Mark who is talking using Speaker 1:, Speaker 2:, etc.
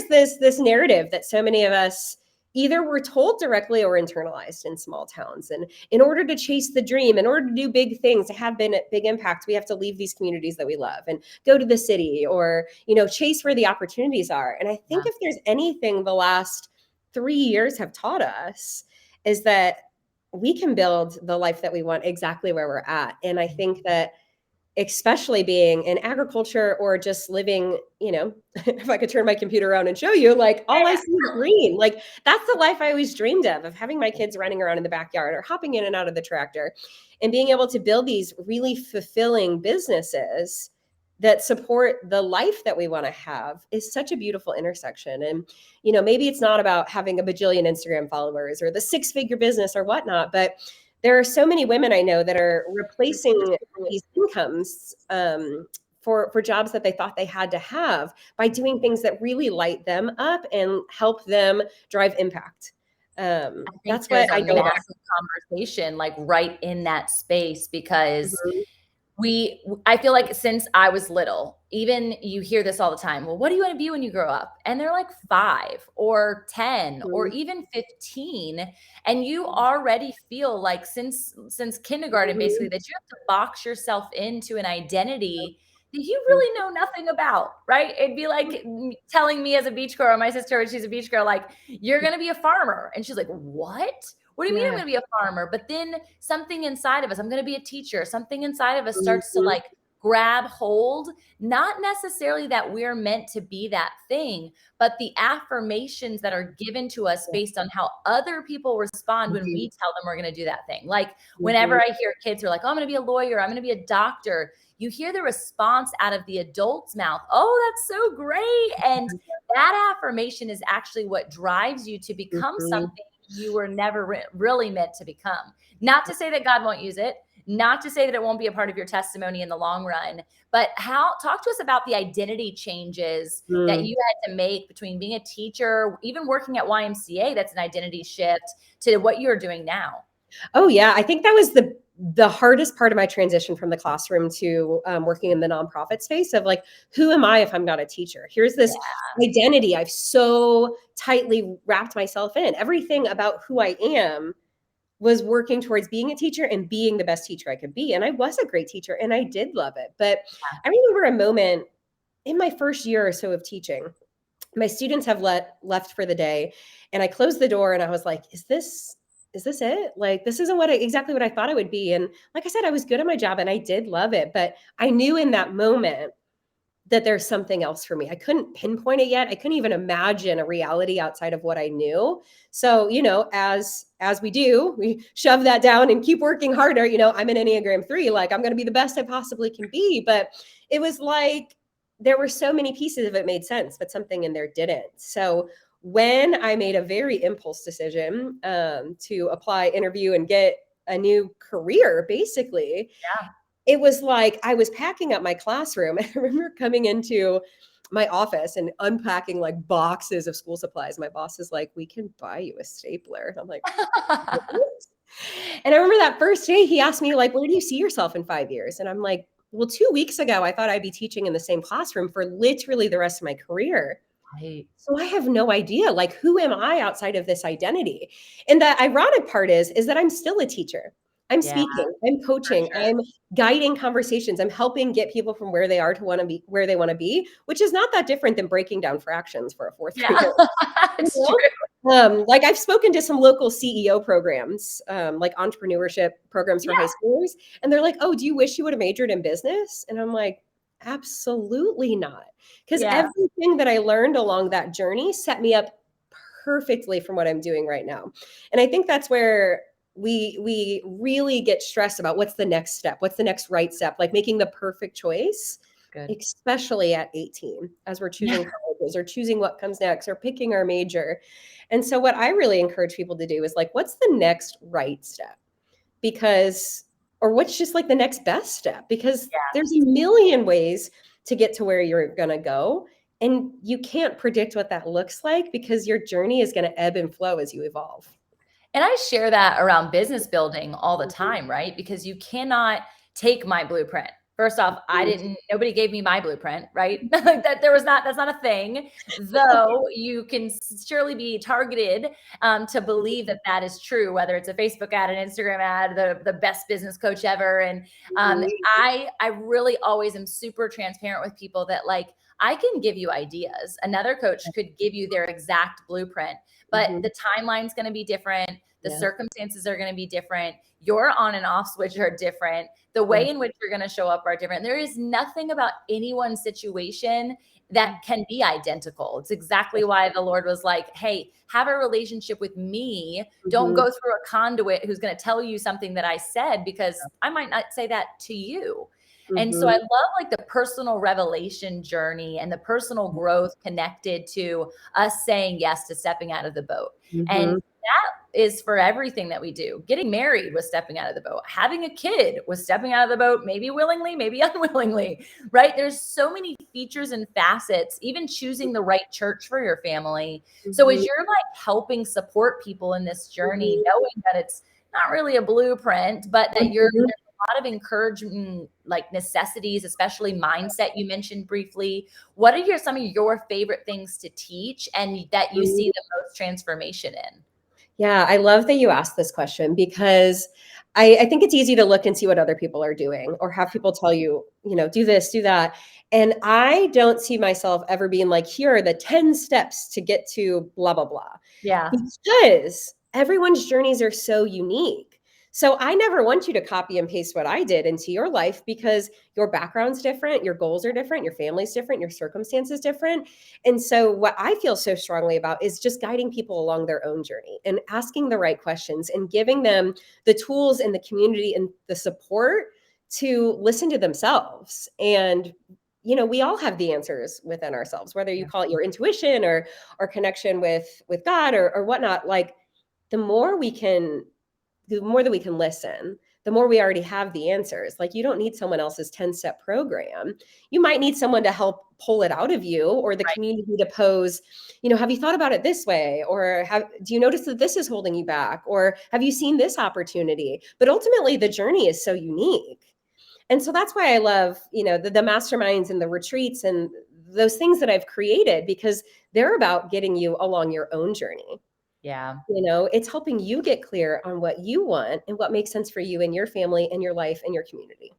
Speaker 1: there's this narrative that so many of us either were told directly or internalized in small towns. And in order to chase the dream, in order to do big things, to have big impact, we have to leave these communities that we love and go to the city, or, chase where the opportunities are. And I think if there's anything the last 3 years have taught us, is that we can build the life that we want exactly where we're at. And I think that, especially being in agriculture or just living, if I could turn my computer around and show you, like, all I see is green. Like, that's the life I always dreamed of having my kids running around in the backyard or hopping in and out of the tractor, and being able to build these really fulfilling businesses that support the life that we want to have is such a beautiful intersection. And, maybe it's not about having a bajillion Instagram followers or the 6-figure business or whatnot, but there are so many women I know that are replacing these incomes for jobs that they thought they had to have by doing things that really light them up and help them drive impact. That's what I know.
Speaker 2: Massive conversation, like right in that space, because I feel like since I was little, even you hear this all the time. Well, what do you want to be when you grow up? And they're like 5 or 10 or even 15. And you already feel like since kindergarten, basically, that you have to box yourself into an identity that you really know nothing about, right? It'd be like telling me as a beach girl, my sister, she's a beach girl, like, you're going to be a farmer. And she's like, what? What do you mean I'm going to be a farmer? But then something inside of us, I'm going to be a teacher. Something inside of us starts to like grab hold, not necessarily that we're meant to be that thing, but the affirmations that are given to us based on how other people respond when we tell them we're going to do that thing. Like whenever I hear kids are like, oh, I'm going to be a lawyer, I'm going to be a doctor, you hear the response out of the adult's mouth, oh, that's so great. And that affirmation is actually what drives you to become something you were never really meant to become. Not to say that God won't use it, not to say that it won't be a part of your testimony in the long run, but talk to us about the identity changes that you had to make between being a teacher, even working at YMCA, that's an identity shift, to what you're doing now.
Speaker 1: Oh yeah, I think that was the hardest part of my transition from the classroom to working in the nonprofit space of like, who am I if I'm not a teacher? Here's this identity I've so tightly wrapped myself in. Everything about who I am was working towards being a teacher and being the best teacher I could be. And I was a great teacher and I did love it. But I remember a moment in my first year or so of teaching, my students have left for the day, and I closed the door and I was like, is this it? Like, this isn't exactly what I thought it would be. And like I said, I was good at my job and I did love it, but I knew in that moment that there's something else for me. I couldn't pinpoint it yet. I couldn't even imagine a reality outside of what I knew. So, as we do, we shove that down and keep working harder. I'm an Enneagram 3, like I'm going to be the best I possibly can be. But it was like, there were so many pieces of it made sense, but something in there didn't. So when I made a very impulse decision to apply, interview, and get a new career, basically, it was like I was packing up my classroom. I remember coming into my office and unpacking like boxes of school supplies. My boss is like, we can buy you a stapler. And I'm like, what? And I remember that first day he asked me, like, where do you see yourself in 5 years? And I'm like, well, 2 weeks ago, I thought I'd be teaching in the same classroom for literally the rest of my career. Right. So I have no idea, like, who am I outside of this identity? And the ironic part is that I'm still a teacher. I'm speaking, I'm coaching, I'm guiding conversations, I'm helping get people from where they are to want to be where they want to be, which is not that different than breaking down fractions for a fourth grader. It's true. Like I've spoken to some local CEO programs, like entrepreneurship programs for high schoolers, and they're like, oh, do you wish you would have majored in business? And I'm like, absolutely not. Because everything that I learned along that journey set me up perfectly from what I'm doing right now. And I think that's where we really get stressed about what's the next step, what's the next right step, like making the perfect choice, especially at 18, as we're choosing colleges or choosing what comes next or picking our major. And so what I really encourage people to do is like, what's the next right step? Or what's just like the next best step? Because there's a million ways to get to where you're going to go. And you can't predict what that looks like because your journey is going to ebb and flow as you evolve.
Speaker 2: And I share that around business building all the time, right? Because you cannot take my blueprint First off, nobody gave me my blueprint, right? That's not a thing, though you can surely be targeted to believe that that is true, whether it's a Facebook ad, an Instagram ad, the best business coach ever. And I really always am super transparent with people that like, I can give you ideas. Another coach could give you their exact blueprint, but the timeline's going to be different. The circumstances are going to be different. Your on and off switch are different. The way in which you're going to show up are different. There is nothing about anyone's situation that can be identical. It's exactly why the Lord was like, hey, have a relationship with me. Don't go through a conduit who's going to tell you something that I said, because I might not say that to you. And so I love like the personal revelation journey and the personal growth connected to us saying yes to stepping out of the boat. And that is for everything that we do. Getting married was stepping out of the boat. Having a kid was stepping out of the boat, maybe willingly, maybe unwillingly, right? There's so many features and facets, even choosing the right church for your family. So as you're like helping support people in this journey, knowing that it's not really a blueprint, but that there's a lot of encouragement, like necessities, especially mindset you mentioned briefly. What are some of your favorite things to teach and that you see the most transformation in?
Speaker 1: Yeah, I love that you asked this question, because I think it's easy to look and see what other people are doing, or have people tell you, do this, do that. And I don't see myself ever being like, here are the 10 steps to get to blah, blah, blah.
Speaker 2: Yeah.
Speaker 1: Because everyone's journeys are so unique. So I never want you to copy and paste what I did into your life, because your background's different, your goals are different, your family's different, your circumstances different. And so what I feel so strongly about is just guiding people along their own journey and asking the right questions and giving them the tools and the community and the support to listen to themselves. And we all have the answers within ourselves, whether you call it your intuition or connection with God or whatnot. Like, the more that we can listen, the more we already have the answers. Like, you don't need someone else's 10-step program. You might need someone to help pull it out of you, or the community to pose, have you thought about it this way? Or do you notice that this is holding you back? Or have you seen this opportunity? But ultimately, the journey is so unique. And so that's why I love, the masterminds and the retreats and those things that I've created, because they're about getting you along your own journey.
Speaker 2: Yeah.
Speaker 1: It's helping you get clear on what you want and what makes sense for you and your family and your life and your community.